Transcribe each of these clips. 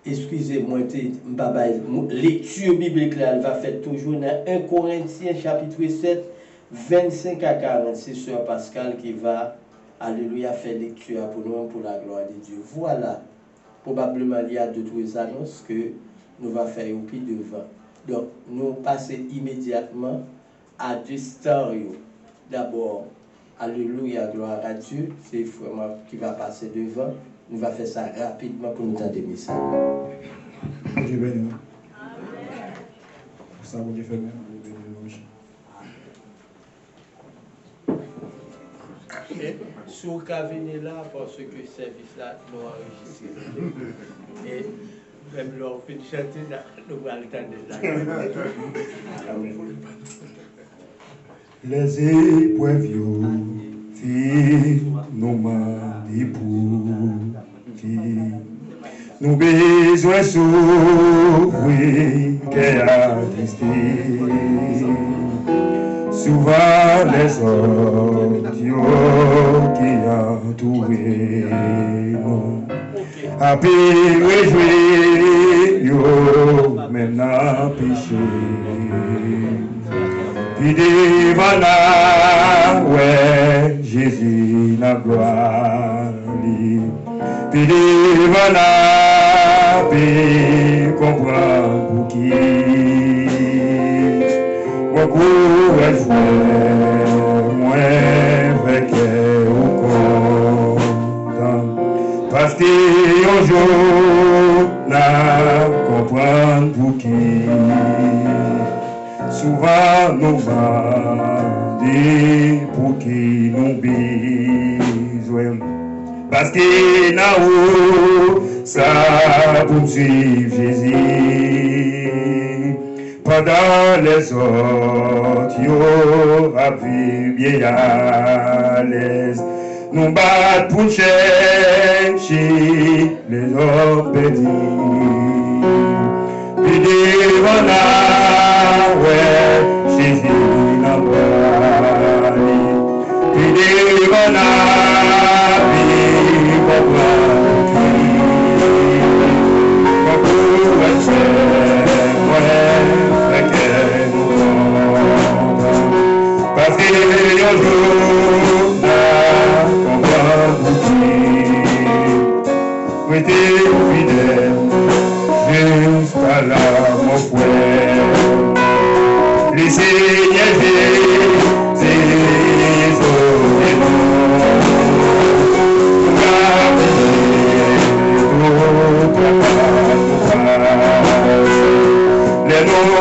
excusez-moi, lecture biblique là, elle va faire toujours dans 1 Corinthiens chapitre 7, 25 à 40. C'est Sœur Pascal qui va, alléluia, faire lecture pour nous, pour la gloire de Dieu. Voilà, probablement il y a d'autres annonces que nous allons faire au pied devant. Donc, nous passons immédiatement à deux stars. D'abord, alléluia, gloire à Dieu, c'est vraiment qui va passer devant. Nous allons faire ça rapidement pour nous entendre ça. Dieu béni. Pour ça, Dieu fait même. Si vous venez là, parce que le service là, nous enregistré. Et même leur fait chanter, nous allons attendre là. Les épreuves, nous mandent pour nous besoin s'ouvrir qu'est attristé. Souvent les autres qui entouré nous à peine réjouir maintenant péché. Puis devant là, ouais, Jésus n'a gloire. Puis devant là, puis comprendre pour qui. Beaucoup est frère, moi avec au content. Parce qu'un jour, n'a comprendre pour qui. Souvent nous bandit pour qui nous besoin. Parce que là-haut, ça pour suivre Jésus. Pendant les autres, yo a vu bien à l'aise. Nous battons pour chercher les hommes perdus. Puis devant là, ouais, Jésus n'a pas dit. Puis devant là, puis comprendre qui. Beaucoup est cher, ouais, fait que nous sommes. Parce que le jour n'a comprendre qui. Restez fidèles jusqu'à la mon frère. Les Seigneurs les noms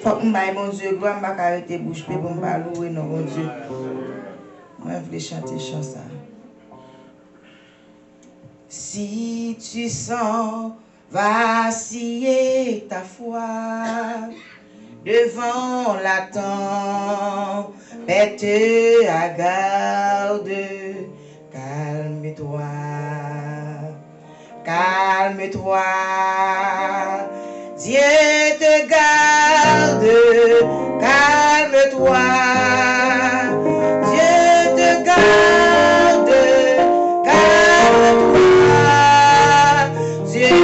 Faut que mon Dieu, gloire, m'a arrêté bouche pour me louer, non, mon Dieu. Moi, je voulais chanter chanson. Si tu sens vaciller ta foi devant la tempête à garde, calme-toi, calme-toi, Dieu te garde, calme-toi, Dieu te garde, calme-toi, Dieu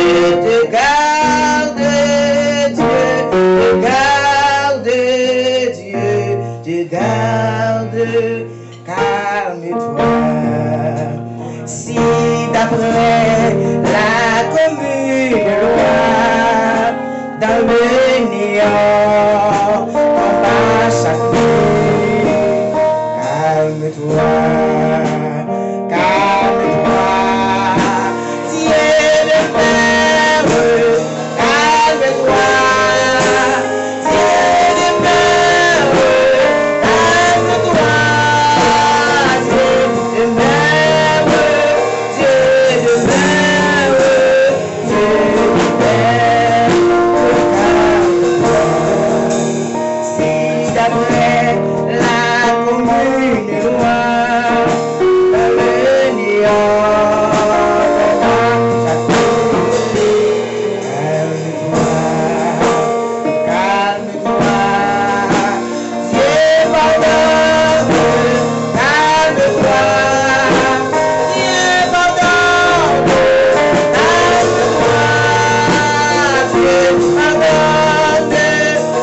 te garde, Dieu te garde, Dieu te garde, calme-toi. Si d'après la commune loi, dans le néant, on va chaque nuit, calme-toi, calme-toi, Dieu le Père, calme-toi, Dieu le Père, calme-toi, Dieu le Père, Dieu le Père, Dieu le Père, calme-toi. Si d'après la commune loi, dans le néant, calme-toi, Dieu pardonne, calme-toi, Dieu pardonne, calme-toi, Dieu pardonne,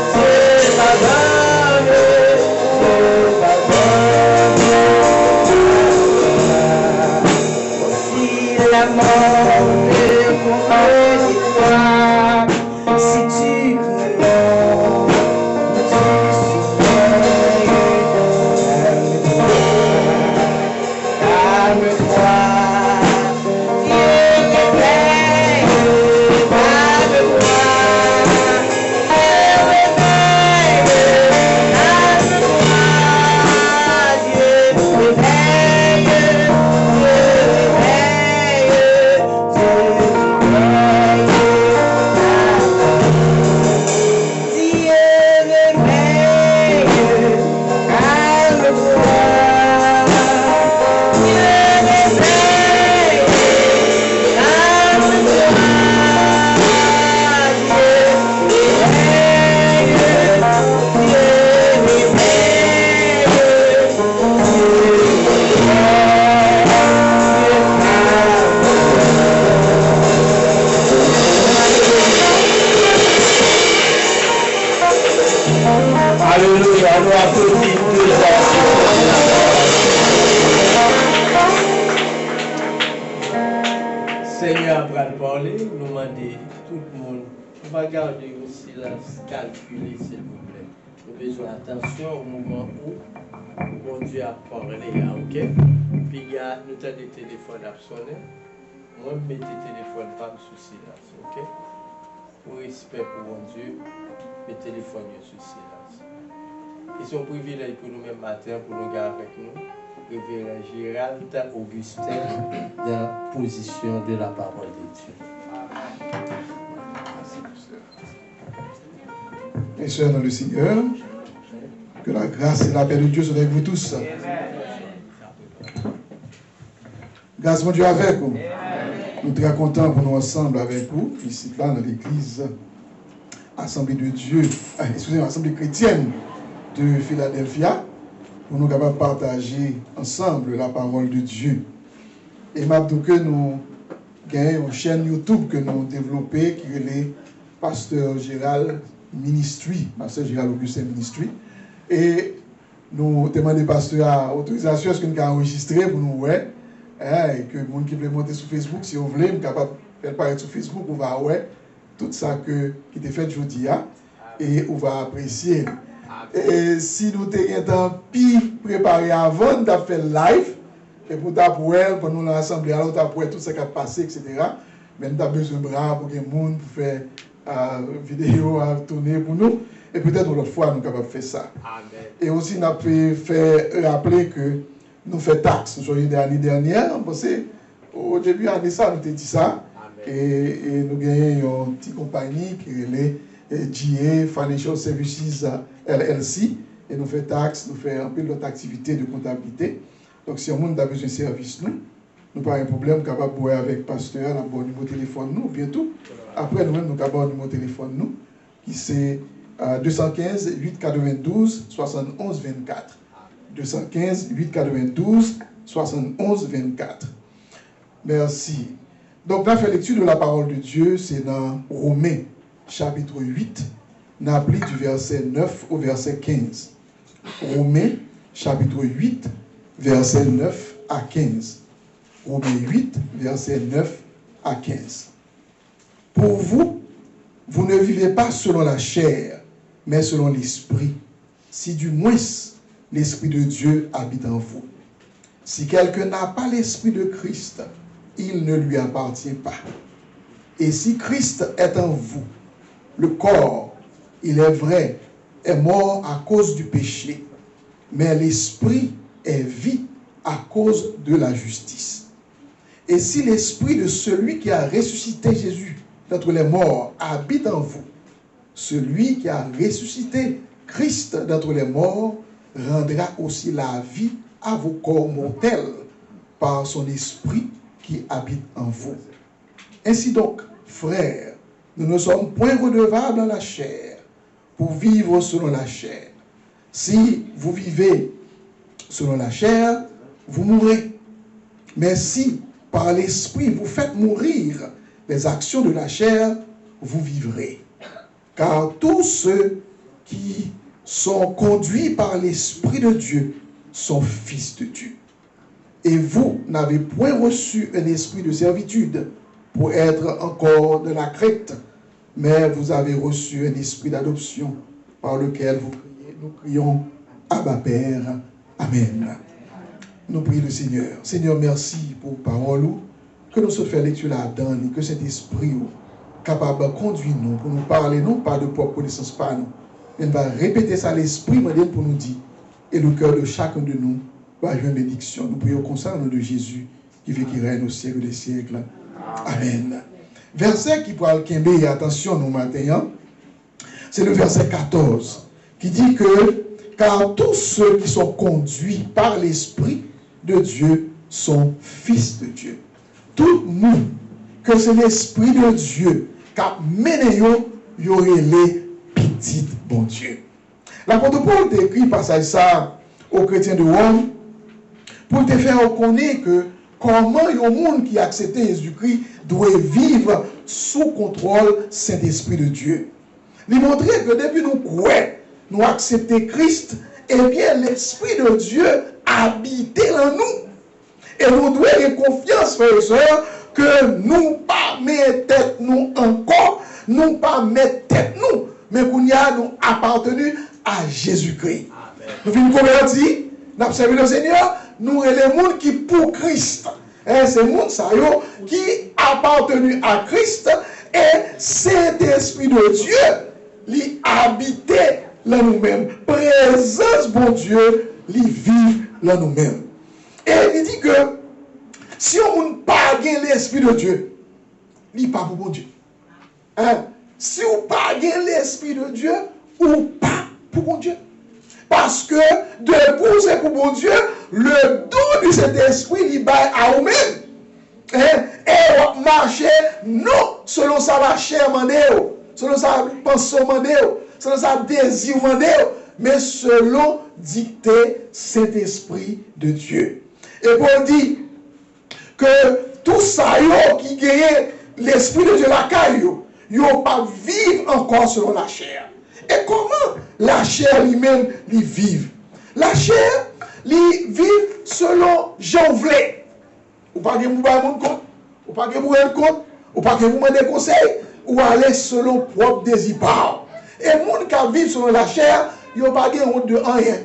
Dieu pardonne, Dieu pardonne. Si la mort te conduit de toi, si tu crains, tu surveilles, calme-toi, Dieu réveille, calme-toi, Dieu réveille, calme-toi, Dieu réveille, Alléluia, nous applaudissons déjà. Seigneur va parler, nous demandons tout le monde, on va garder le silence calculé s'il vous plaît. Nous avons besoin d'attention au moment où bon Dieu a parlé, ok? Puis il y a nous avons des téléphones à sonner. Moi, je mets des téléphones pas sous silence, ok? Pour respect pour mon Dieu, mes téléphones sous silence. Et c'est un privilège pour nous même matin, pour nous garder avec nous, Révérend Gérald Augustin, dans la position de la parole de Dieu. Mes soeurs dans le Seigneur, que la grâce et la paix de Dieu soient avec vous tous. Grâce mon Dieu avec vous. Nous sommes très contents pour nous ensemble avec vous, ici là dans l'église Assemblée de Dieu, excusez-moi, Assemblée chrétienne de Philadelphia, pour nous capables de partager ensemble la parole de Dieu. Et maintenant que nous avons une chaîne YouTube que nous avons développée qui est le Pasteur Gérald Ministry, Pasteur Gérald Augustin Ministry. Et nous demandons au pasteur autorisation est-ce que nous avons enregistré pour nous ouais, et que les gens qui veulent monter sur Facebook, si vous voulez, nous sommes capables de faire paraître sur Facebook, on va ouais tout ça qui était fait aujourd'hui et on va apprécier. Et si nous avons préparé avant de faire live, et pour t'apprendre, pour nous l'assemblée, alors t'apprendre tout ce qui a passé, etc. Mais nous avons besoin de bras pour que les gens pour faire vidéo à tourner pour nous. Et peut-être l'autre fois, nous sommes capables de faire ça. Amen. Et aussi, nous avons fait rappeler que nous faisons taxe. Nous sommes l'année dernière, parce que au début de l'année, nous avons dit ça. Et nous gagnons une petite compagnie qui est GA Financial Services LLC. Et nous faisons taxe, nous faisons un peu d'autres activités de comptabilité. Donc, si on a besoin de service, nous pas un problème, capable de voir avec le pasteur, nous avons un numéro de téléphone, nous, bientôt. Après, nous-mêmes, nous avons un numéro de téléphone, nous, qui c'est 215 892 71 24. 215 892 71 24. Merci. Donc, la lecture de la parole de Dieu, c'est dans Romains, chapitre 8, nous avons du verset 9 au verset 15. Romains, chapitre 8, verset 9 à 15. Romains 8, verset 9 à 15. Pour vous, vous ne vivez pas selon la chair, mais selon l'esprit, si du moins l'esprit de Dieu habite en vous. Si quelqu'un n'a pas l'esprit de Christ, il ne lui appartient pas. Et si Christ est en vous, le corps, il est vrai, est mort à cause du péché, mais l'esprit est vie à cause de la justice. Et si l'esprit de celui qui a ressuscité Jésus d'entre les morts habite en vous, celui qui a ressuscité Christ d'entre les morts rendra aussi la vie à vos corps mortels par son esprit qui habite en vous. Ainsi donc, frères, nous ne sommes point redevables à la chair pour vivre selon la chair. Si vous vivez selon la chair, vous mourrez. Mais si par l'esprit vous faites mourir les actions de la chair, vous vivrez. Car tous ceux qui sont conduits par l'Esprit de Dieu sont fils de Dieu. Et vous n'avez point reçu un esprit de servitude pour être encore de la crainte, mais vous avez reçu un esprit d'adoption par lequel nous crions Abba Père. Amen. Nous prions le Seigneur. Seigneur, merci pour parole que nous sommes fait lecture là-dedans, que cet esprit capable de conduire nous, pour nous parler, non pas de propre connaissance par nous, mais il va répéter ça à l'esprit pour nous dire, et le cœur de chacun de nous va jouer une bénédiction. Nous prions comme ça au nom de Jésus, qui vit, qui règne au siècle des siècles. Amen. Verset qui pourra le attention nous matin, c'est le verset 14, qui dit que, car tous ceux qui sont conduits par l'Esprit de Dieu sont fils de Dieu. Tout nous, que c'est l'Esprit de Dieu qui a mené y aurait les petites bon Dieu. L'apôtre Paul décrit passage ça aux chrétiens de Rome pour te faire reconnaître que comment un monde qui a accepté Jésus-Christ doit vivre sous contrôle Saint-Esprit de Dieu. Il montrer que depuis nous acceptons Christ, eh bien l'Esprit de Dieu habite en nous. Et nous devons avoir confiance, frères et sœurs, que nous pas mettre tête nous encore, nous pas mettre tête nous, mais qu'on y a nous appartenu à Jésus-Christ. Nous venons convertir, nous observons le Seigneur, nous sommes les gens qui pour Christ. C'est les gens qui appartenu à Christ et Saint-Esprit de Dieu, lui habiter là nous-mêmes. Présence, bon Dieu, lui vit là nous-mêmes. Et il dit que si on n'a pas l'Esprit de Dieu, il n'est pas pour bon Dieu. Si on n'a pas l'Esprit de Dieu, ou pas pour bon Dieu. Parce que debout c'est pour bon Dieu, le don de cet esprit il baille à vous-même. Et marcher non selon sa va chair mandéo, selon sa pensée mandéo, selon sa désir mandéo, mais selon dicter cet esprit de Dieu. Et pour dire que tout ça qui gagne l'esprit de Dieu la caille, yo pas vivre encore selon la chair. Et comment la chair lui-même lui vive? La chair lui vive selon Jean Vlé. Ou pas que vous vous compte, ou pas que vous vous compte, ou pas que vous demandez conseil, ou aller selon propre désir. Et les gens qui vivent selon la chair, ils n'ont pas honte de rien.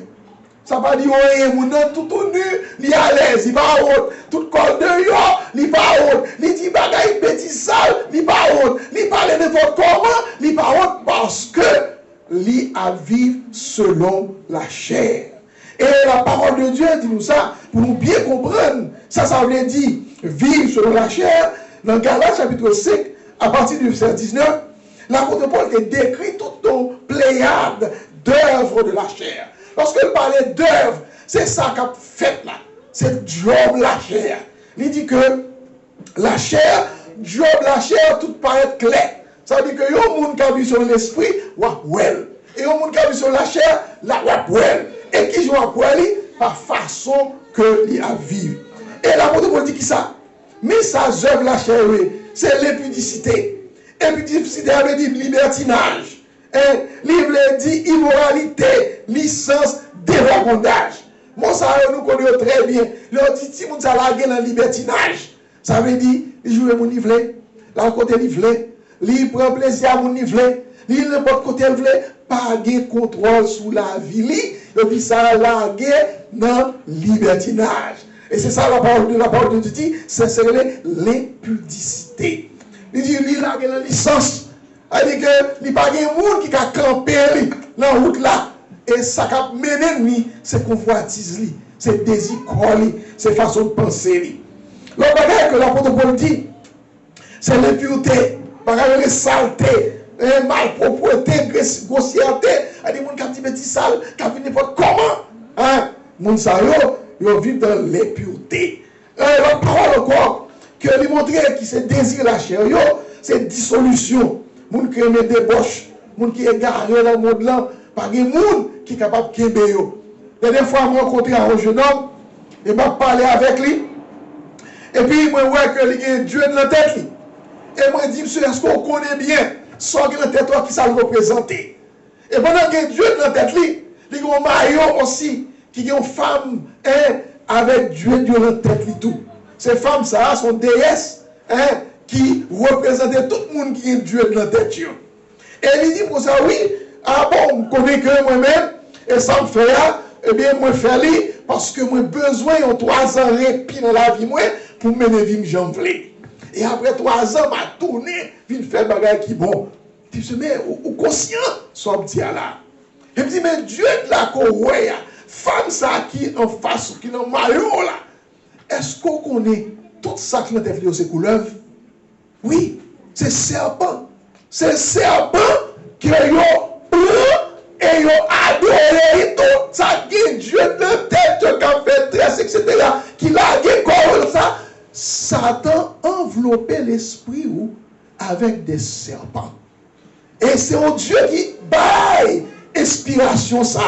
Ça ne veut pas dire rien, mon tout nu, il est à l'aise, il pas honte. Tout corps de yo, il pas honte. Il dit bagaille petit sale, il pas honte. Il parle n'importe comment, il pas honte parce que lit à vivre selon la chair. Et la parole de Dieu dit nous ça, pour nous bien comprendre, ça veut dire vivre selon la chair. Dans Galates chapitre 5, à partir du verset 19, l'apôtre Paul décrit toute une pléiade d'œuvres de la chair. Lorsqu'il parlait d'œuvres, c'est ça qu'a fait là. C'est job la chair. Il dit que la chair, job la chair, tout paraît clair. Ça veut dire que yon moun qui vit sur l'esprit, wap well. Et yon moun qui vit sur la chair, la wap well. Et qui joue à well, par façon que li a vivre. Et l'apôtre Paul dit qui ça? Mais ça œuvre la chair, c'est l'impudicité. Impudicité veut dire libertinage. Livre dit immoralité, licence, dévagondage. Moi, ça, nous connaissons très bien. Le dit, si vous avez la libertinage, ça veut dire, il joue mon nivelet, là, côté nivelet, il prend plaisir à mon nivelet, il n'importe côté nivelet, pas de contrôle sur la vie, et puis ça, la dans libertinage. Et c'est ça la parole de Dieu dit, c'est l'impudicité. Il dit, il a la licence. Il dit que il n'y a pas de monde qui a campé dans la route là. Et ça qui a mené lui, c'est convoitise, c'est désir, c'est façon de penser. Le bagage que l'apôtre Paul dit, c'est l'impureté, la saleté, malpropreté, grossièreté. Il y a des gens qui ont dit petit sale, qui ont dit n'importe comment. Les gens vivent dans l'impureté. La parole encore, que lui montrer que c'est désir la chair, c'est dissolution. Les gens qui aiment des débauches, les gens qui sont égarés dans le monde là, pas de monde qui est capable de kembe yo. La dernière fois, je rencontré un jeune homme, et je parlé avec lui. Et puis, je vois qu'il y a Dieu dans la tête. Et je me dis, monsieur, est-ce qu'on connaît bien ce qui est dans la tête qui ça le représente? Et pendant qu'il y a Dieu dans la tête, il y a un maillot aussi, qui est une femme avec Dieu dans la tête. Tout. Ces femmes, ça, sont déesses qui représentent tout le monde qui est Dieu dans la tête. Et il dit pour ça, oui, ah bon, je connais que moi-même, et ça me fait, eh bien, moi, je fais parce que moi, besoin de 3 ans répit dans la vie, moi, pour mener la vie, j'en voulais. Et après 3 ans, m'a tourné, je fais des bagages qui bon. Tu dis, mais, ou conscient, soit petit là. Et puis, mais Dieu de la Corée, femme ça qui en face, qui en maillot là, est-ce qu'on connaît tout ça qui est dans la tête, c'est couleuvre? Oui, c'est serpent. C'est serpent qui est et ils ont adoré tout ça qui est Dieu de tête, qui a fait tresse, etc. Qui l'a dit comme ça. Satan enveloppé l'esprit avec des serpents. Et c'est au Dieu qui baille inspiration ça.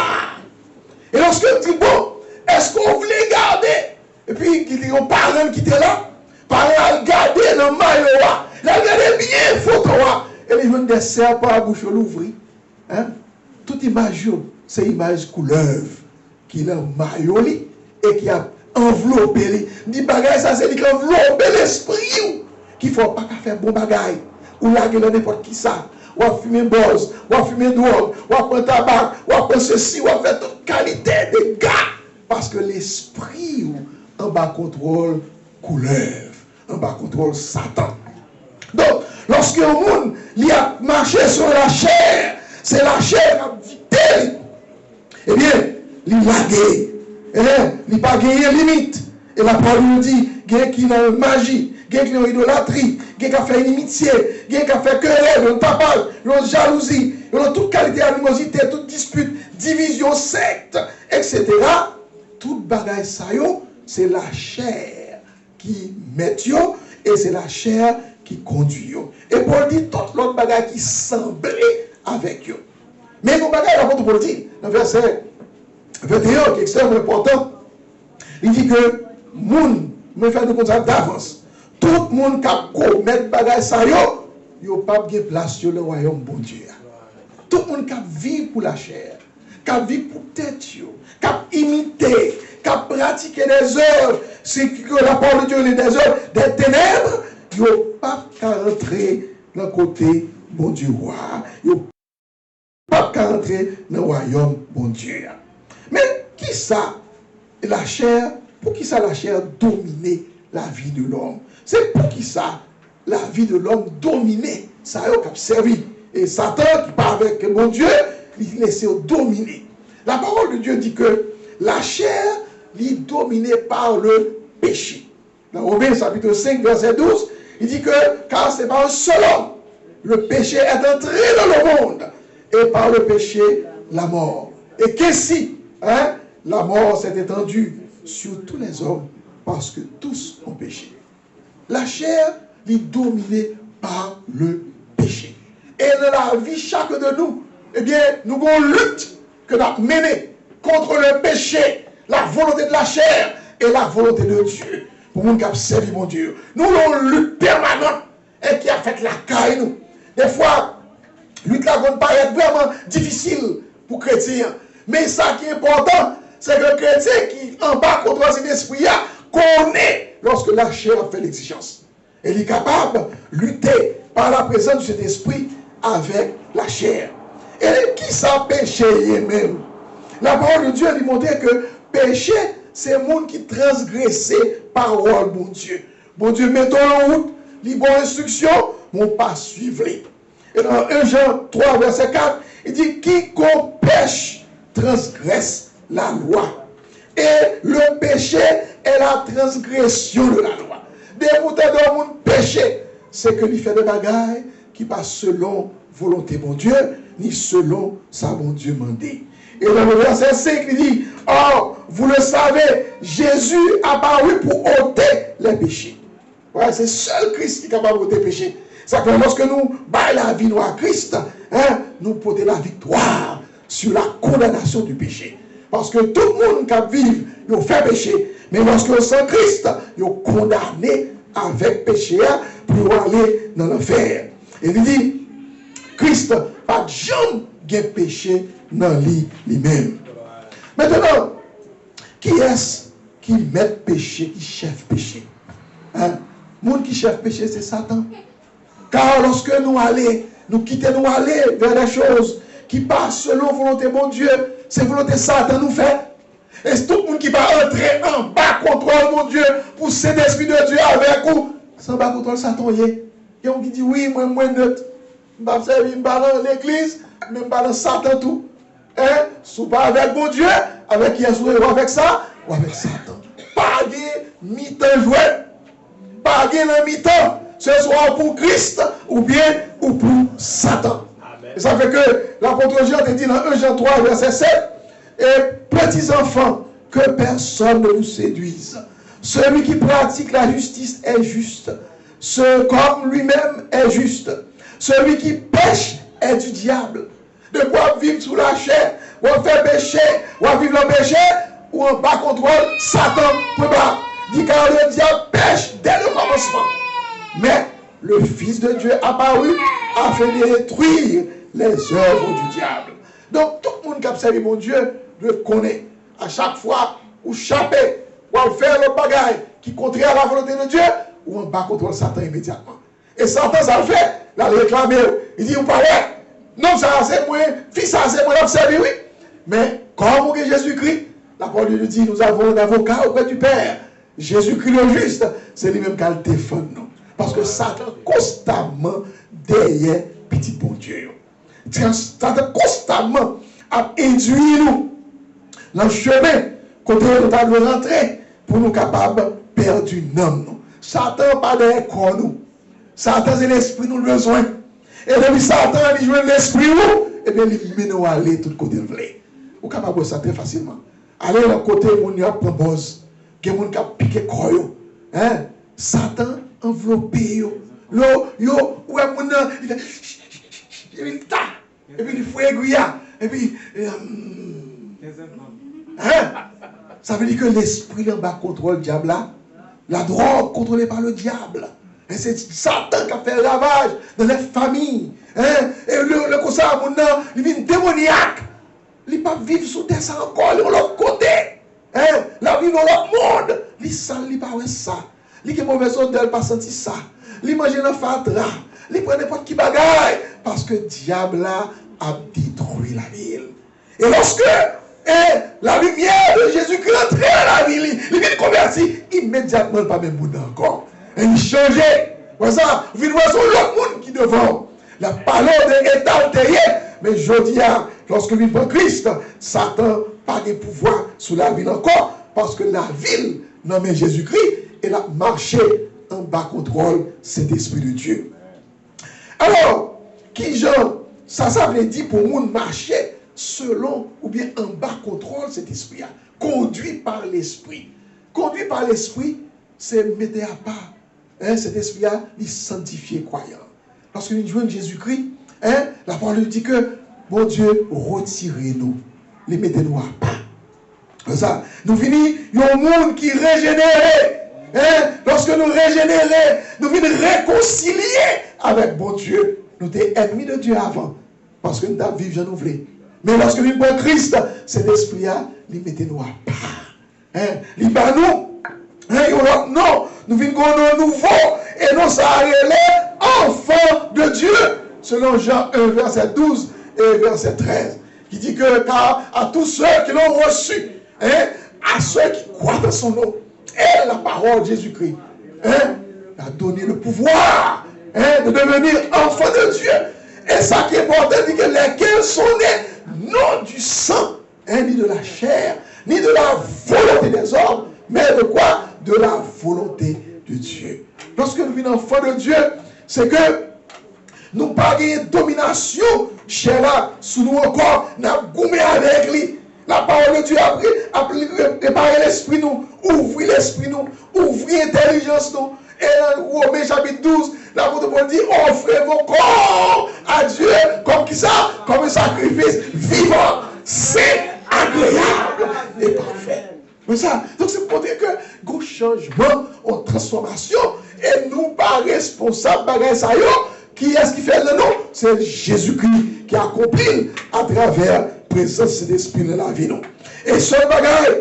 Et lorsque on dit, bon, est-ce qu'on voulait garder? Et puis, il y a un parent qui était là. Parent a gardé le maillot. Il a gardé bien photo. Et il y a des serpents à bouche l'ouvrir. Hein? Toute image, c'est image couleuvre qui a maillot et qui a enveloppé. Dit bagay, ça c'est qui a enveloppé l'esprit. Qu'il ne faut pas faire bon bagay. Ou là, il y a n'importe qui ça. Ou à fumer buzz, ou à fumer drogue, ou à prendre tabac, ou à prendre ceci, ou à faire toute qualité de gars. Parce que l'esprit en bas contrôle couleuvre, en bas contrôle Satan. Donc, lorsque le monde il a marché sur la chair, c'est la chair qui a dicté. Eh bien, il a gagné. Il n'a pas gagné limite. Et la parole nous dit, il y a qui dans la magie, il y a qui dans l'idolâtrie, il y a qui fait inimitié, il y a qui fait querelle, le tapage, la jalousie, toute qualité d'animosité, toute dispute, division, secte, etc. Tout bagaille ça, c'est la chair qui met yo, et c'est la chair qui conduit yo. Et Paul dit tout l'autre bagaille qui semblait avec eux. Mais mon bagage, l'apôtre Paul dit, dans le verset 21, qui est extrêmement important, il dit que moun, me fait de contrat d'avance. Tout le monde qui a commis bagage ça, yo pas de place sur le royaume bon Dieu. Tout le monde qui vit pour la chair, qui vit pour tête, qui imité, qui pratique des œuvres, c'est que la parole de Dieu est des œuvres, des ténèbres, yo pas qu'à rentrer dans le côté bon Dieu roi. Yo pas qu'à rentrer dans le royaume bon Dieu. Mais qui ça la chair, pour qui ça la chair dominer la vie de l'homme? C'est pour qui ça la vie de l'homme dominer ça a servi. Et Satan qui part avec mon Dieu, il laisse dominer. La parole de Dieu dit que la chair est dominée par le péché. Dans Romains chapitre 5, verset 12, il dit que car c'est par un seul homme, le péché est entré dans le monde, et par le péché, la mort. Et qu'ainsi, la mort s'est étendue sur tous les hommes, parce que tous ont péché. La chair est dominée par le péché. Et dans la vie, chacun de nous, eh bien, nous avons une lutte que nous avons menée contre le péché, la volonté de la chair et la volonté de Dieu. Pour nous qui avons servi mon Dieu. Nous avons une lutte permanente et qui a fait la caille nous. Des fois, lutte là va paraître vraiment difficile pour les chrétiens. Mais ça qui est important, c'est que le chrétien qui en bas contre cet esprit connaît lorsque la chair a fait l'exigence. Elle est capable de lutter par la présence de cet esprit avec la chair. Et qui ça péché même? La parole de Dieu lui montrait que péché, c'est le monde qui transgressait parole, mon Dieu. Bon Dieu, mettons en route, les bonnes instructions, mon pas suivre. Et dans 1 Jean 3, verset 4, il dit, quiconque pêche transgresse la loi. Et le péché est la transgression de la loi. Dès que vous avez un péché, c'est que lui fait des bagailles qui passent selon volonté mon Dieu, ni selon sa bon Dieu mandé. Et dans le verset 5, il dit, or, vous le savez, Jésus a apparu pour ôter les péchés. Ouais, c'est seul Christ qui est capable d'ôter les péchés. C'est que lorsque nous baillons la vie à Christ, nous portons la victoire sur la condamnation du péché. Parce que tout le monde qui vit, il fait péché. Mais lorsque on sent Christ, il est condamné avec péché pour aller dans l'enfer. Et il dit, Christ n'a pas jamais péché dans lui-même. Maintenant, qui est-ce qui met péché, qui chef péché? Le monde qui chef péché, c'est Satan. Car lorsque nous quittons nous aller vers des choses qui passent selon volonté de mon Dieu, c'est volonté Satan nous fait. Et c'est tout le monde qui va entrer en bas contrôle mon Dieu pour cet esprit de Dieu avec vous. Sans bas contrôle Satan, il y a un qui dit oui, moi neutre. Je ne vais pas servir dans l'église, même pas dans Satan tout. Si pas avec mon Dieu, avec Yeshua ou avec ça, ou avec Satan. Pas de mi-temps joué. Pas de mi-temps. Ce soit pour Christ ou bien ou pour Satan. Amen. Et ça fait que l'apôtre Jean te dit dans 1 Jean 3, verset 7, et petits enfants, que personne ne vous séduise. Celui qui pratique la justice est juste. Comme lui-même est juste. Celui qui pêche est du diable. De quoi vivre sous la chair, ou faire péché, ou vivre le péché, ou en bas contrôle, Satan peut pas. Dit car le diable pêche dès le commencement. Mais le Fils de Dieu apparu afin de détruire les œuvres du diable. Donc tout le monde qui a servi mon Dieu le connaît. À chaque fois, ou chapé, ou faire le bagage qui contraire à la volonté de Dieu, ou en bas contrôle Satan immédiatement. Et Satan, ça le fait, là, il réclame, il dit, vous parlez, non, ça c'est moi, fils, ça c'est moi, observé, oui. Mais comme Jésus-Christ, la parole de Dieu dit, nous avons un avocat auprès du Père. Jésus-Christ le juste, c'est lui-même qui a le défend, non. Parce que Satan constamment derrière petit bon Dieu. Satan constamment a induit nous dans le chemin côté nous devons rentrer pour nous capables de perdre une âme. Satan pas derrière corps nous. Satan c'est l'esprit nous besoin. Et depuis Satan il joue l'esprit nous, et bien il met nous aller tout côté le voulez. Vous capable de ça très facilement. Aller dans côté mon y a propose, que mon qui piquer corps yo. Satan enveloppé yo. Yo ouais mon il fait et puis il faut aiguiller et puis ça veut dire que l'esprit en bas contrôle le diable là. La drogue contrôlée par le diable. Et c'est Satan qui a fait ravage dans les familles. Et le conseil mon nom, il vient démoniaque. Il ne peut pas vivre sous terre ça encore, de l'autre côté. La vie dans l'autre monde. Il sale, il pas ça. Il a mauvaise odeur, il pas senti ça. Il mange dans le fatra. Il prend n'importe qui bagaille. Parce que le diable là a détruit la ville. Et lorsque la lumière de Jésus-Christ entrait dans la ville, il vient convertir immédiatement, pas même monde encore. Et il changeait. Pour ça, vous voyez l'autre monde qui devant. La parole est altérée, mais je dis, lorsque vient pour Christ, Satan n'a pas de pouvoir sur la ville encore, parce que la ville nommée Jésus-Christ, elle a marché en bas contrôle cet esprit de Dieu. Alors, qui genre, ça veut dire pour nous marcher selon ou bien en bas contrôle cet esprit-là, conduit par l'esprit. Conduit par l'esprit, c'est mettre à part cet esprit-là, il sanctifier croyant. Lorsque nous jouons Jésus-Christ, la parole dit que, bon Dieu, retirez-nous, les mettez-nous à part. C'est ça. Nous venons, il y a un monde qui est régénéré. Lorsque nous régénérons, nous venons réconcilier avec bon Dieu. Nous étions ennemis de Dieu avant, parce que nous avons vécu, nous voulons. Mais lorsque nous sommes Christ, cet esprit-là, il mettez-nous à part. Il bat nous. Non, nous venons un nouveau, et nous ça les enfants de Dieu, selon Jean 1, verset 12 et verset 13, qui dit que car à tous ceux qui l'ont reçu, à ceux qui croient dans son nom, et la parole de Jésus-Christ, a donné le pouvoir de devenir enfants de Dieu. Et ça qui est important, dit que lesquels sont nés, non du sang, ni de la chair, ni de la volonté des hommes, mais de quoi? De la volonté de Dieu. Lorsque nous venons enfants de Dieu, c'est que nous n'avons pas de domination chez là, sous nous encore, nous avons goumé avec lui. La parole de Dieu a préparé l'esprit nous, ouvrir l'esprit nous, ouvrir l'intelligence nous. Et dans Romains chapitre 12, l'apôtre Paul dit, offrez vos corps à Dieu comme qui ça? Comme un sacrifice vivant, saint, agréable et parfait. Mais ça, donc c'est pour dire que gros changement en transformation et nous pas responsables de ça. Qui est-ce qui fait le nom? C'est Jésus-Christ qui accomplit à travers la présence de l'Esprit de la vie. Et ce bagage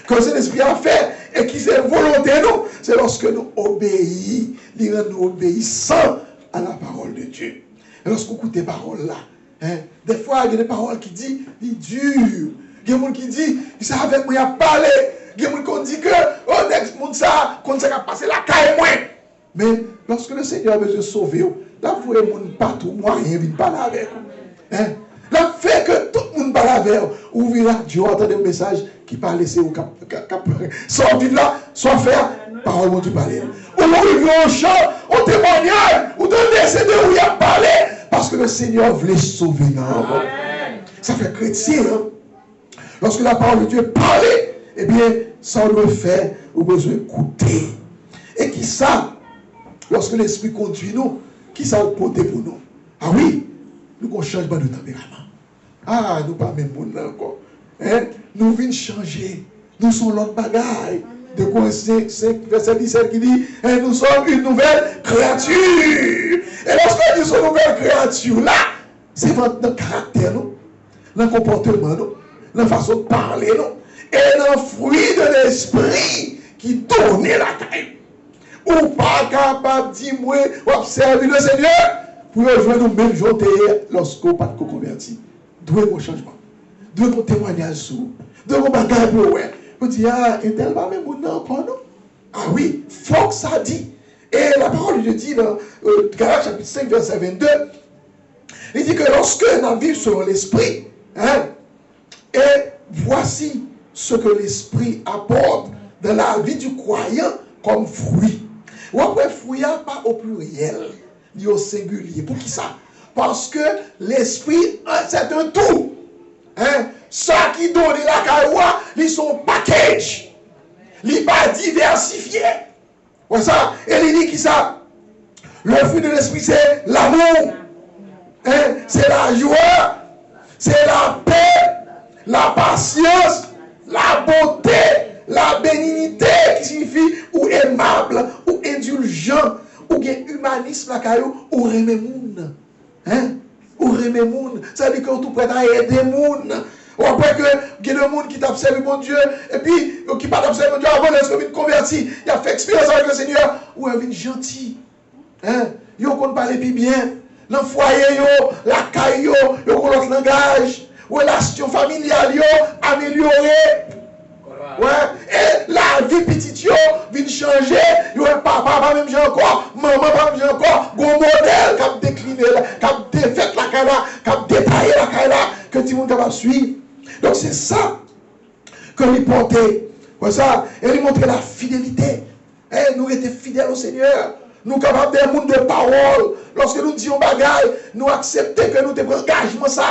que cet esprit a fait et qui c'est volonté nous, c'est lorsque nous obéissons, nous obéissons à la parole de Dieu. Et lorsqu'on écoute ces paroles-là, des fois il y a des paroles qui disent, il dure. Il y a des gens qui disent, ça avec moi, il a parlé. Il y a des gens qui disent que, oh, next monde ça, quand ça va passer la caille moins. Mais lorsque le Seigneur a besoin de sauver, là, vous voyez, partout, moi, il vient parler avec vous. Là, fait que tout le monde parle avec vous. Ouvrez là, Dieu entend un message qui parle, c'est vous, sortir là, soit faire, parole de Dieu parler. Ou ouvrir un chant, au témoignage, ou de laisser de où il a parlé, parce que le Seigneur voulait sauver. Ça fait chrétien, hein? Lorsque la parole de Dieu parle, eh bien, ça on doit faire, on a besoin d'écouter. Et qui ça? Lorsque l'Esprit conduit nous, qui ça le porte pour nous? Ah oui, nous avons un changement de tempérament. Ah, nous pas même monde encore. Nous venons changer. Nous sommes l'autre bagaille. De Corinthiens 5, verset 17 qui dit, nous sommes une nouvelle créature. Et lorsque nous sommes une nouvelle créature, là, c'est notre caractère, nous, notre comportement, nous, notre façon de parler, nous, et notre fruit de l'esprit qui tourne la taille. Ou pas capable de dire, moi, observer le Seigneur, pour rejoindre nous même jour lorsqu'on n'a pas de converti. D'où est mon changement? D'où est mon témoignage sur? D'où est mon bagage pour ouais? Vous dites, ah, et tel va même non encore, non? Ah oui, faut que ça dit. Et la parole de Dieu dit dans Galates chapitre 5, verset 22, il dit que lorsque nous vivons selon l'esprit, et voici ce que l'esprit apporte dans la vie du croyant comme fruit. Ou après, fruit pas au pluriel, ni au singulier. Pour qui ça? Parce que l'esprit, c'est un tout. Ça qui donne la caroua, ils sont package. Ils sont pas diversifiés. Ouais, ça. Et il dit qui ça? Le fruit de l'esprit, c'est l'amour. C'est la joie. C'est la paix. La patience. La beauté. La bénignité, qui signifie ou aimable, ou indulgent, ou humanisme, la caillou, ou remet moun. Ou remet moun. Ça veut dire que tout prêt à aider moun. Ou après que il y a des gens qui t'observent mon Dieu, et puis qui pas t'observer mon Dieu avant d'être converti, il a fait expérience avec le Seigneur, ou il est gentil. Ils ont parlé plus bien. Le foyer, la caille, le langage, relation familiale, améliorée. Ouais, et la vie petite yo vient changer, yo papa pas même genre encore, maman pas même genre encore, gros modèle qui a décliné, qui a défait la cara, qui a détaillé la cara, que tout le monde capable de suivre. Donc c'est ça que lui portait. Comme ça, et lui montrer la fidélité. Et nous étions fidèles au Seigneur. Nous capables de monde de parole. Lorsque nous disons bagaille, nous acceptons que nous devons engagement ça.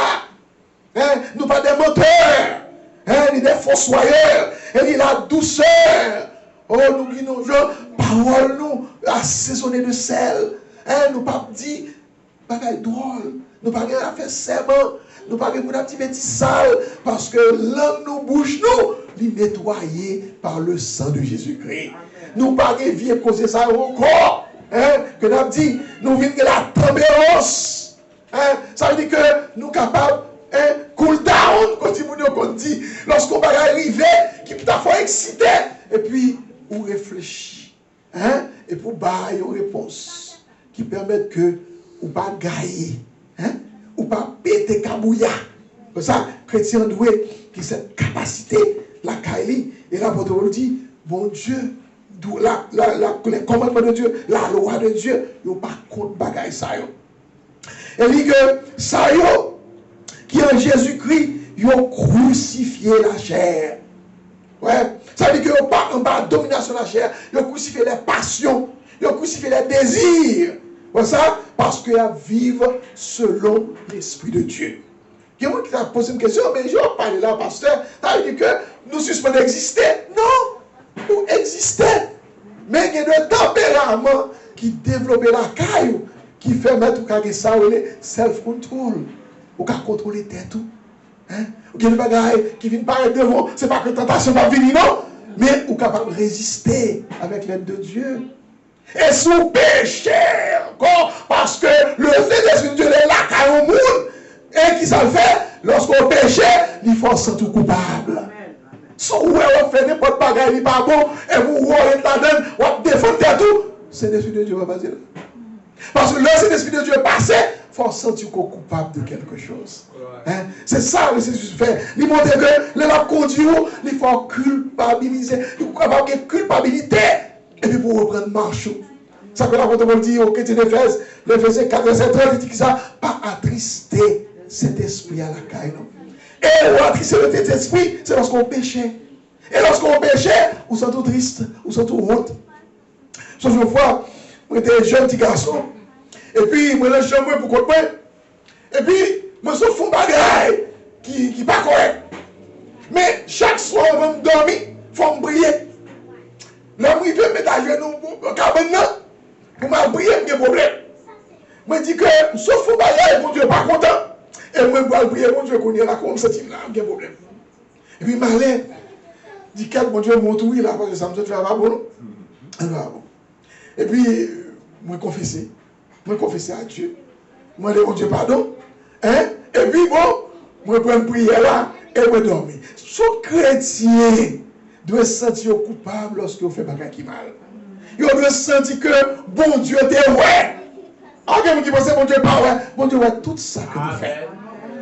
Nous pas des menteurs. Ni des fossoyeurs. Et ni la douceur. Oh, nous guinons, parole nous assaisonnée de sel. Nous pas dit bagaille drôle. Nous pas rien à faire serment. Nous pas rien à petit petit sale. Parce que l'homme nous bouche nous. Il est nettoyé par le sang de Jésus-Christ. Nous pas rien vieux causer ça encore. Que nous avons dit, nous venons de la tempérance. Ça veut dire que nous sommes capables cool down, comme on dit, lorsqu'on va arriver, qui peut avoir excité, et puis on réfléchit. Et pour bailler une réponse qui permet que ou pas gailler, ou pas péter kabouya. Comme ça, chrétien doit qui cette capacité, la kaili, et l'apôtre nous dit, bon Dieu, les commandements de Dieu, la loi de Dieu, il n'y a pas contre bagaille ça. Et dit que ça qui en Jésus-Christ, ils ont crucifié la chair. Ouais. Ça veut dire qu'ils n'ont pas en bas de domination de la chair, ils ont crucifié les passions, ils ont crucifié les désirs. Ouais, ça, parce qu'ils vivent selon l'Esprit de Dieu. Il y a quelqu'un qui a posé une question, mais je vais parler là, pasteur. Ça veut dire que nous suspendons d'exister. Non, nous existons. Mais il y a un tempérament qui développe la caille, qui fait mettre au ça, self-control. Ou qu'à contrôler tête tout. Ou qu'il y a des bagailles qui viennent paraître devant. Ce n'est pas que la tentation va venir, non. Mais ou capable de résister avec l'aide de Dieu. Et sous péché encore, parce que le Saint-Esprit de Dieu est là, car au monde. Et qui ça le fait? Lorsqu'on péché, il faut se sentir coupable. Si vous fait n'importe quoi, il n'est pas bon, et vous êtes là-dedans, vous défendez tout, c'est l'Esprit de Dieu va passer là. Parce que lorsque l'Esprit de Dieu est passé, il faut sentir qu'on est coupable de quelque chose. C'est ça que Jésus fait. Il montre que le conduit, il faut culpabiliser. Il faut avoir une culpabilité. Et puis pour reprendre marche. Ça que l'apôtre Paul dit au chrétien d'Éphèse, l'Éphésiens 4, verset 30, il dit ça, pas attrister cet esprit à la caille. Et attrister cet esprit, c'est lorsqu'on péchait. Et lorsqu'on péchait, on s'en tout triste, on s'en tout honte. Sauf une fois, moi j'étais un jeune petit garçon. Et puis, moi, je suis pour qu'on et puis, moi, je fais un bagage qui n'est pas correct. Mais chaque soir, avant de dormir, il faut me briller. Là, je vais mettre à genoux au cabane, pour me briller, il y a un problème. Je dis que, sauf un bagage, mon Dieu n'est pas content. Et moi, je vais briller, mon Dieu, qu'on est là, qu'on se dit là, il y a un problème. Et puis, malin, dit quel mon Dieu monte oui là, parce que ça me fait pas bon. Et puis, moi, confesser. Moi, confesser à Dieu. Moi, je dis, Dieu, pardon. Et puis, bon, moi, je prends une prière là et je dors. Ce chrétien doit se sentir coupable lorsque vous faites des qui mal. Il doit sentir que bon Dieu est ouais. Alguien qui pense que bon Dieu n'est pas ouais. Bon Dieu ouais tout ça que nous faisons.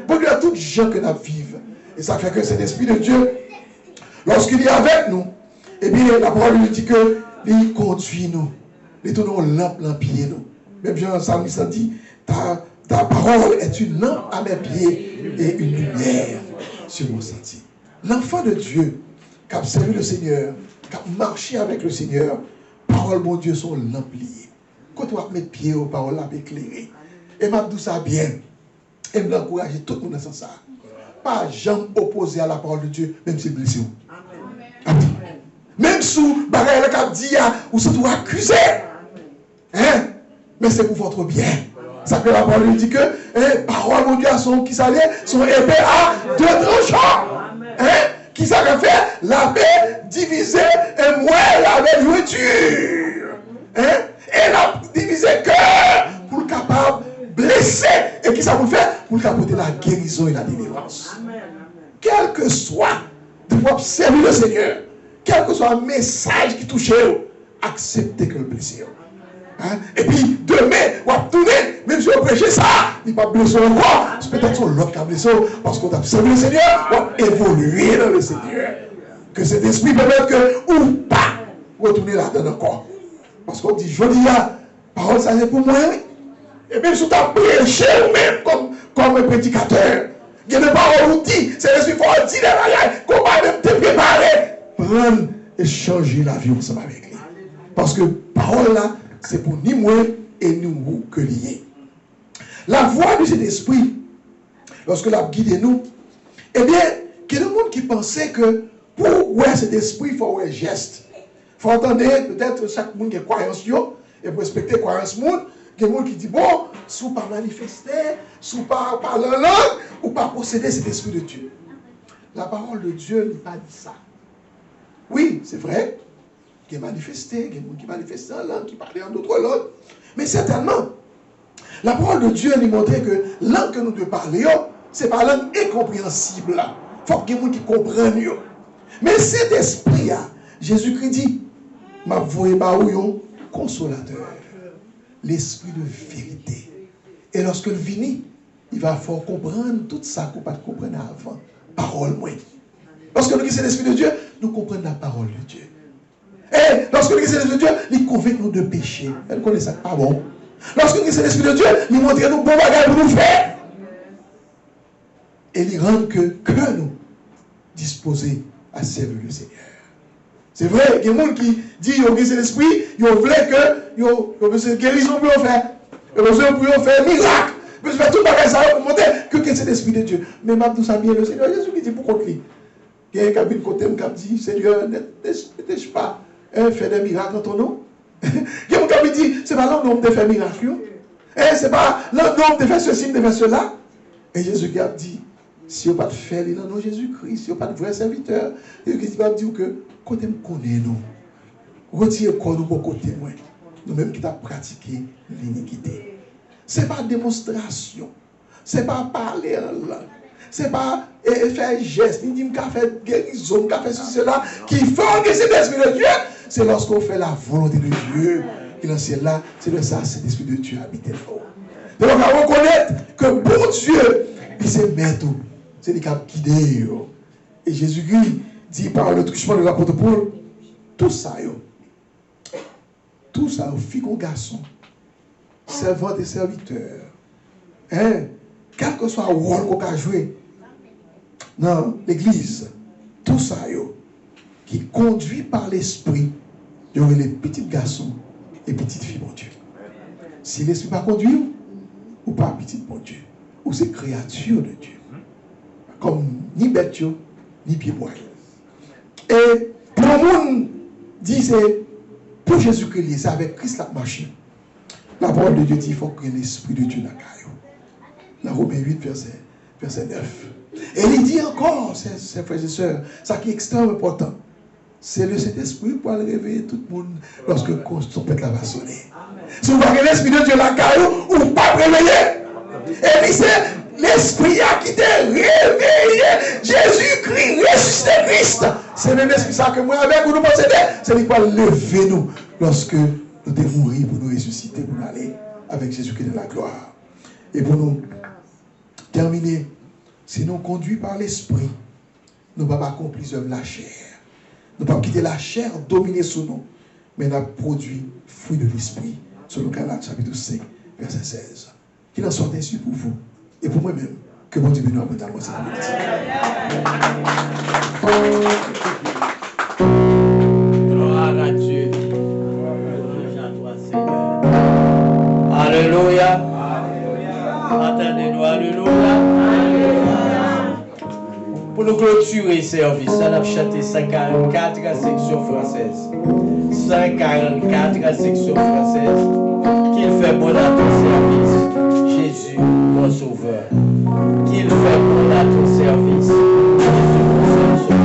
Bon Dieu a tout gens que nous vivons. Et ça fait que c'est l'Esprit de Dieu, lorsqu'il est avec nous, et bien la parole nous dit que il conduit nous. Il tourne une lampe dans pied nous. Même Jean Psalmiste dit, ta parole est une lampe à mes pieds et une lumière sur mon sentier. L'enfant de Dieu, qui a servi le Seigneur, qui a marché avec le Seigneur, parole, mon Dieu, sont lampe liée. Quand tu vas mettre pied aux paroles, là, éclairées. Et m'a dit ça bien. Et m'encourager tout le monde dans ça. Pas jamais opposé à la parole de Dieu, même si c'est blessé. Amen. Même sous bagaille qui a dit, ou se trouve accusé. Mais c'est pour votre bien. Ça fait la parole dit que parole mon Dieu sont qui s'allait sont épées à deux tranchants. Qui ça fait la paix divisée et moi la nourriture. Et la diviser cœur pour le capable blesser. Et qui ça vous fait pour le capable de la guérison et la délivrance. Quel que soit de pouvoir servir le Seigneur, quel que soit un message qui touche, acceptez que le blessé. Et puis demain, on va tourner, même si on prêche ça, il va blesser encore. C'est peut-être son l'autre qui a blessé, parce qu'on a servi le Seigneur, on va évoluer dans le Seigneur. Que cet esprit permette que, ou pas, retourner là-dedans encore. Parce qu'on dit, je dis, parole, ça c'est pour moi. Et même si tu as prêché ou même comme un prédicateur, Il y a des paroles qui disent, c'est l'esprit fort dit des bagages, comment même te préparer. Prendre et changer la vie ensemble avec lui. Parce que parole là, c'est pour ni moi et nous que lier. La voix de cet esprit, lorsque l'a guidé nous, eh bien, il y a des gens qui pensaient que pour ouais cet esprit, il faut un geste. Il faut entendre peut-être chaque monde qui est croyance, et pour respecter la croyance monde, il y a des gens qui disent, bon, si vous ne pas manifester, si vous ne pas parler en langue, ou pas posséder cet esprit de Dieu. La parole de Dieu n'a pas dit ça. Oui, c'est vrai, qui est manifesté, il y a des gens qui manifestent en langue, qui parlent en d'autres langues, mais certainement, la parole de Dieu nous montre que la langue que nous devons parler, ce n'est pas la langue incompréhensible. Il faut qu'il y ait des gens qui comprennent. Mais cet esprit, Jésus-Christ dit, m'a voué un consolateur, l'esprit de vérité. Et lorsque le vient, il va faire comprendre tout ça qu'on ne peut pas comprendre avant. Parole, moi. Lorsque nous disons l'esprit de Dieu, nous comprenons la parole de Dieu. Et lorsque nous disons l'esprit de Dieu, il convainc nous de péché. Elle connaît ça, pas bon. Lorsque nous disons l'esprit de Dieu, il montre nous bon bagage pour nous faire. Et il rend que nous disposés à servir le Seigneur. C'est vrai, il y a des gens qui disent qu'ils ont besoin de l'esprit, ils ont voulu que ils ont besoin de guérison pour faire. Ils ont besoin pour faire miracle. Ils ont besoin de faire tout le bagage pour montrer que c'est l'esprit de Dieu. Mais même tout ça bien, le Seigneur Jésus qui dit pour contre lui. Il y a un cabine côté qui dit, Seigneur, n'ai-je pas fait des miracles en ton nom? Il y a un qui dit, c'est pas l'homme de faire miracle. C'est pas l'homme de faire ceci, de faire cela. Et Jésus qui a dit, si vous n'avez pas de faire, il non Jésus-Christ, si vous n'avez pas de vrai serviteur, il va dire que, côté me connaît nous, retirez quoi nous pour côté moi, nous-mêmes qui avons pratiqué l'iniquité. Ce n'est pas démonstration, ce n'est pas parler en langue, ce n'est pas faire geste, ni dire qu'on fait guérison, qu'on fait ceci, cela, qui fait que c'est l'esprit de Dieu, c'est lorsqu'on fait la volonté de Dieu, et dans celle-là, c'est de ça, c'est l'esprit de Dieu habité là-haut. Donc on va reconnaître que bon Dieu, il s'est maître. C'est lui qui a guidé. Et Jésus-Christ dit par le truchement de l'apôtre Paul, tout ça, fille ou garçon, servant et serviteur, quel que soit le rôle qu'on a joué dans l'église, tout ça, qui conduit par l'esprit, il y aurait les petits garçons et petites filles, mon Dieu. Si l'esprit pas conduit, ou pas petit, mon Dieu, ou c'est créature de Dieu. Comme ni bête, ni pied-bois. Et pour le monde, dit c'est pour Jésus-Christ, c'est avec Christ la machine. La parole de Dieu dit qu'il faut que l'Esprit de Dieu la caille. Dans Romains 8, verset 9. Et il dit encore, ses frères et sœurs, ça qui est extrêmement important, c'est le Saint-Esprit pour aller réveiller tout le monde lorsque le trompette la va sonner. Si vous voyez l'Esprit de Dieu la caille, ou pas réveiller. Et puis c'est l'Esprit qui t'a réveillé. Jésus-Christ, ressuscité Christ. C'est le même esprit ça que moi avec vous nous possédez. C'est lui qui va lever nous lorsque nous devons mourir pour nous ressusciter, pour nous aller avec Jésus-Christ dans la gloire. Et pour nous terminer, si nous conduits par l'Esprit, nous ne pouvons pas accomplir l'œuvre de la chair. Nous ne pouvons pas quitter la chair dominer sur nous, mais nous avons produit fruit de l'Esprit. Selon Galates chapitre 5, verset 16. Qu'il en soit ainsi pour vous et pour moi-même. Que mon Dieu bénisse abondamment cette Gloire à Dieu. Alléluia. Attendez-nous, alléluia. Pour nous clôturer service, on a chanté 144 à section française. 144 à section française. Qu'il fait bon à ton service, Jésus, mon sauveur. Qu'il fait bon à ton service, Jésus, mon sauveur.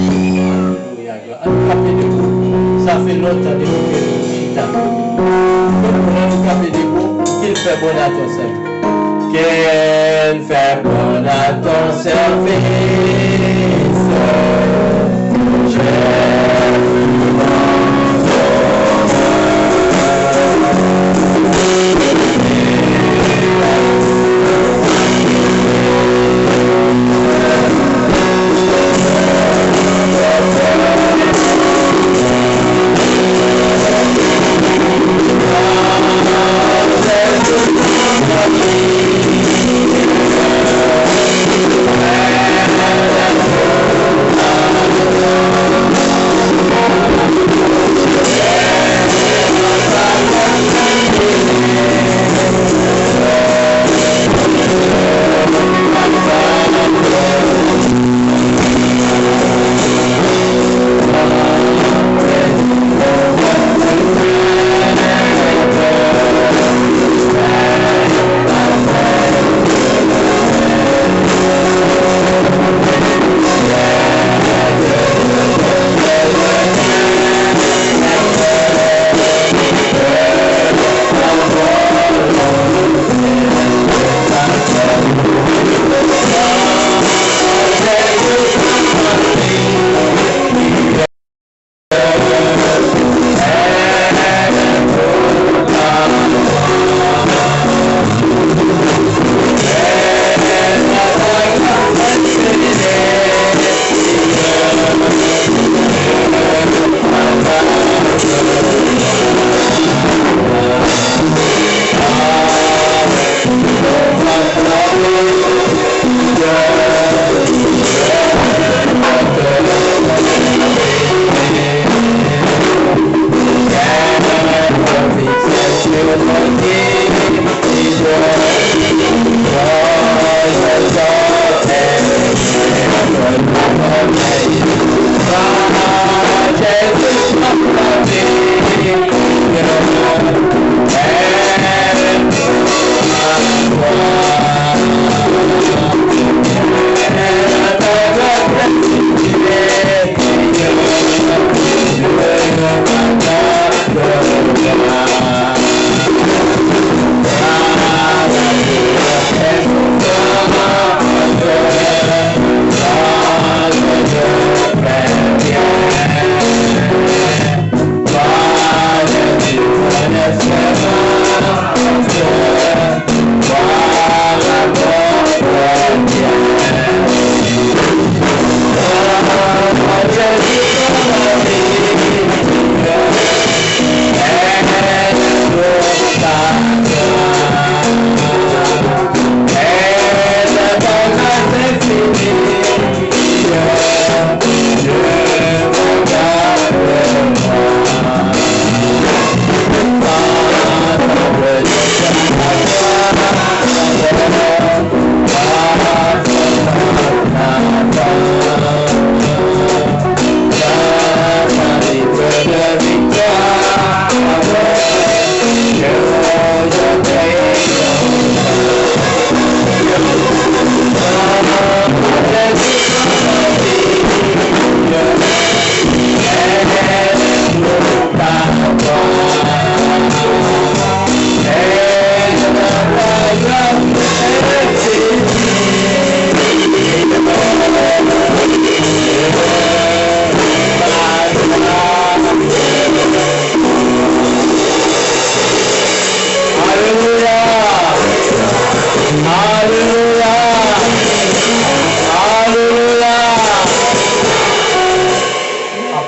Alléluia. Alléluia. De vous. Ça fait longtemps que nous capez de vous. Qu'il fait bon à ton service. Qu'il fait bon à ton service, Jésus.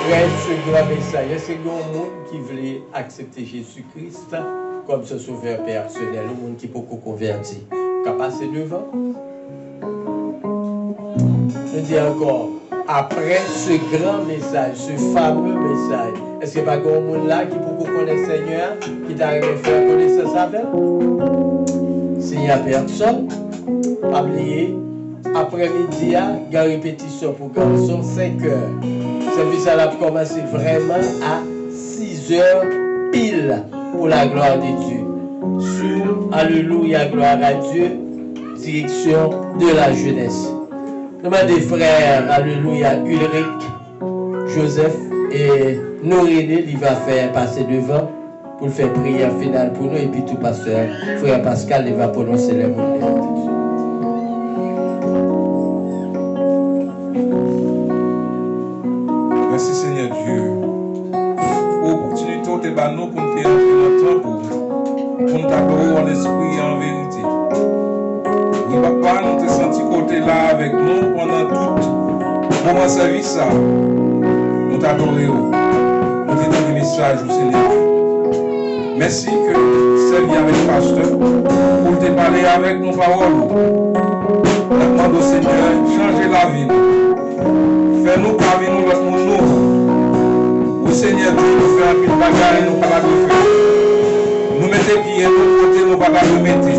après ce grand message, est-ce qu'il y a un monde qui voulait accepter Jésus-Christ comme son sauveur personnel, le monde qui peut convertir, qui a passé devant? Je dis encore, après ce grand message, ce fameux message, est-ce qu'il n'y a pas un monde là qui peut connaître le Seigneur, qui t'arrive à faire connaissance avec? S'il n'y a personne, pas oublier, après-midi, il y a une répétition pour garçon 5 heures. Le service a commencé vraiment à 6 heures pile pour la gloire de Dieu. Sur Alléluia, gloire à Dieu, direction de la jeunesse. Nous avons des frères, Alléluia, Ulrich, Joseph et Noréné, il va faire passer devant pour faire prière finale pour nous. Et puis tout pasteur, frère Pascal, il va prononcer les mots. Merci Seigneur Dieu pour l'opportunité de nous pour nous faire entrer dans pour nous t'adorer en esprit et en vérité. Oui, papa, nous te senti côté là avec nous pendant tout moment service. Nous t'adorons. Nous te donnons des messages au Seigneur Dieu. Merci que servir avec le pasteur pour te parler avec nos paroles. Nous demandons au Seigneur changer la vie. Fais-nous parmi nous l'autre monde nouveau. Oui, Seigneur Dieu, nous faisons un peu de bagarre et nous pas de faire. Nous mettons pieds, nous côté, nous pas de mettre.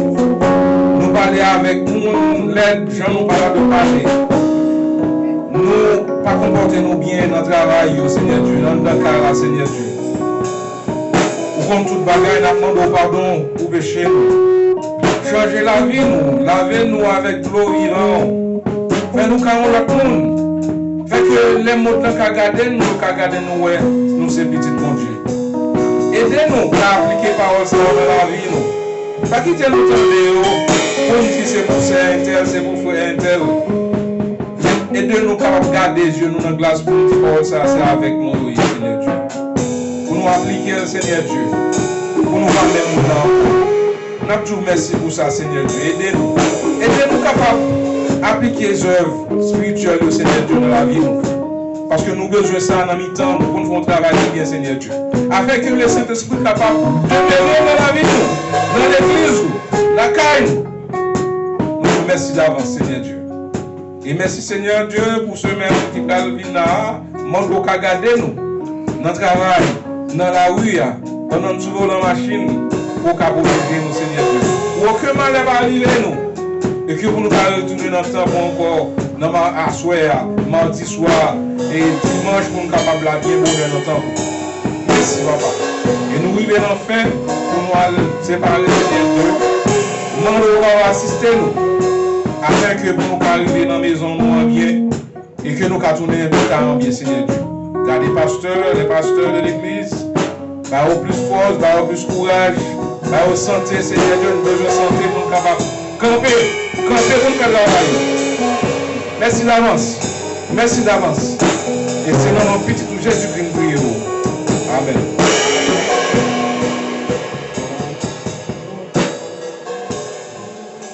Nous parler avec nous, l'aide, gens nous pas de parler. Nous pas comporter nous bien dans le travail, Seigneur Dieu, dans le caractère, Seigneur Dieu. Ou comme toute bagarre, nous demandons pardon pour pécher nous. Changer la vie, nous, lavez-nous avec l'eau vivante. Fais-nous carrément l'autre monde. Fait que les mots qui regardent nous, ouais, nous c'est petit bon Dieu. Aidez-nous à appliquer parole dans la vie, nous. Pas quitter nous tendre, pour nous dire c'est pour ça, c'est pour frère intel. Aidez-nous à regarder les yeux nous dans la glace pour nous dire parole ça, c'est avec nous, Seigneur Dieu. Pour nous appliquer le Seigneur Dieu. Pour nous ramener nous dans. Nous avons toujours merci pour ça, Seigneur Dieu. Aidez-nous. Aidez-nous capables appliquer les œuvres spirituelles au Seigneur Dieu dans la vie. Parce que nous avons besoin de ça dans mi-temps pour nous faire un travail bien, Seigneur Dieu. Afin que le Saint-Esprit soit capable de venir dans la vie, dans l'église, la caille. Nous vous remercions d'avance, Seigneur Dieu. Et merci, Seigneur Dieu, pour ce même petit calvina, monde qui a gardé nous, dans le travail, dans la rue, pendant que nous dans la machine, pour qu'on puisse nous, Seigneur Dieu. Pour aucun mal ne va arriver nous. Et que vous nous retourner dans le temps encore, dans ma soir, mardi soir, et dimanche pour nous capables de bien bonheur dans le temps. Merci, papa. Et nous arrivons enfin pour nous séparer les deux. Nous allons assister nous, afin que pour nous arriver dans la maison nous bien, et que nous allons tourner un peu en bien, Seigneur Dieu. Gardez les pasteurs de l'église, bah au plus force, bah au plus courage, bah au santé, Seigneur Dieu, nous avons besoin de santé pour nous capables camper pour nous faire travail. Merci d'avance. Merci d'avance. Et c'est dans mon petit tout Jésus-Christ nous prions. Amen.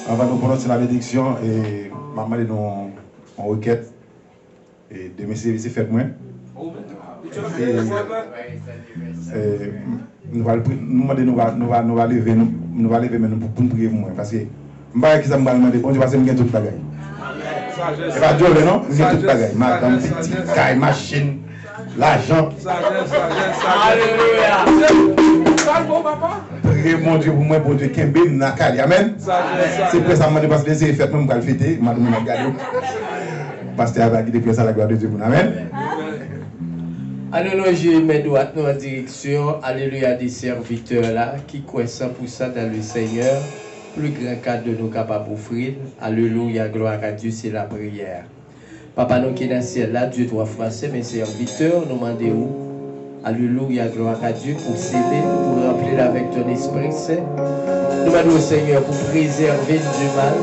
Avant de nous prononcer la bénédiction, et maman est en requête. Et de mes services fait moins. Nous allons lever maintenant pour prier pour moi. Parce que je ne sais pas qui ça me demande. Bon, je vais faire tout le bagage. Et pas Dieu, non? Je vais tout le bagage. Madame, petit caille, machine, l'argent. Alléluia. Priez mon Dieu pour moi, pour Dieu, Kembe, Nakali. Amen. C'est pour ça que je passe les effets, même pour le fêter. Madame, je vais regarder. Pasteur a guidé ça la gloire de Dieu. Amen. Alléluia, je mets droite dans la direction, alléluia, des serviteurs là, qui croient 100% dans le Seigneur, plus grand cadre de nous capables d'offrir. Alléluia, gloire à Dieu, c'est la prière. Papa, nous qui est dans le ciel là, Dieu doit français, mes serviteurs, nous demandons où? Alléluia, gloire à Dieu, pour s'aider, pour remplir avec ton Esprit Saint. Nous demandons au Seigneur pour préserver du mal.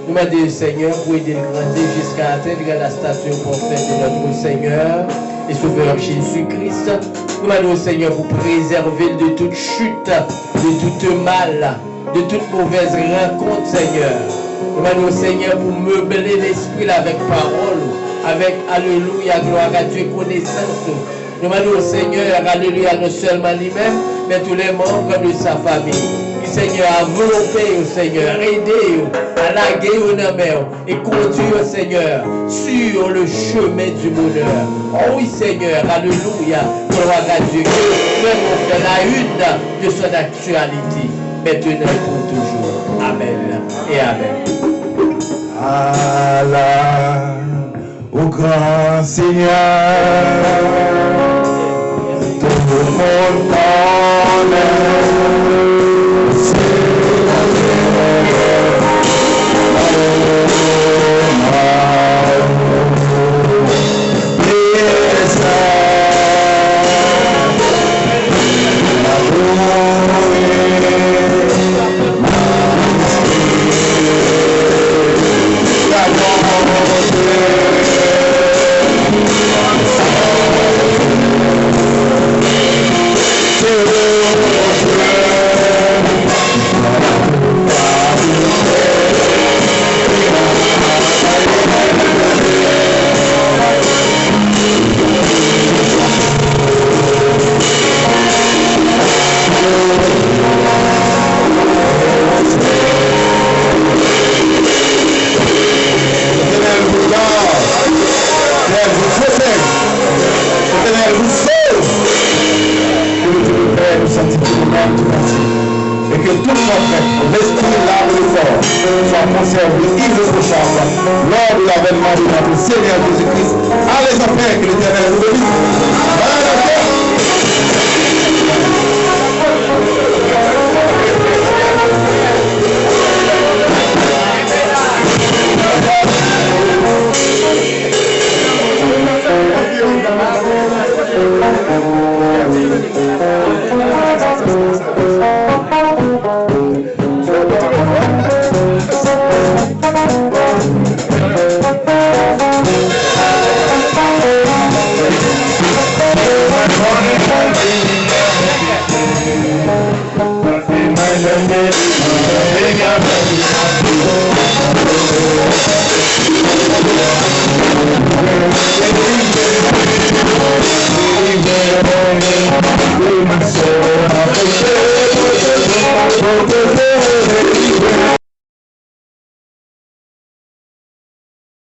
Nous demandons au Seigneur pour aider le grandir jusqu'à atteindre la statue prophète de notre Seigneur et Sauveur Jésus-Christ. Nous demandons au Seigneur pour préserver de toute chute, de toute mal, de toute mauvaise rencontre, Seigneur. Nous demandons au Seigneur pour meubler l'esprit avec parole, avec Alléluia, gloire à Dieu, connaissance. Nous demandons au Seigneur, alléluia, non seulement lui-même, mais tous les membres de sa famille. Seigneur, à volonté, Seigneur, aider à laguer au mer et conduire, Seigneur, sur le chemin du bonheur. Oh oui, Seigneur, alléluia, gloire à Dieu. Même on fait la une de son actualité, maintenant et pour toujours. Amen et Amen. Allah, au grand Seigneur, tout le monde connaît. Et que tout notre l'esprit, l'âme et le corps soient conservés irréprochables lors de l'avènement de notre Seigneur Jésus-Christ. Allez en paix, que l'Éternel vous bénisse.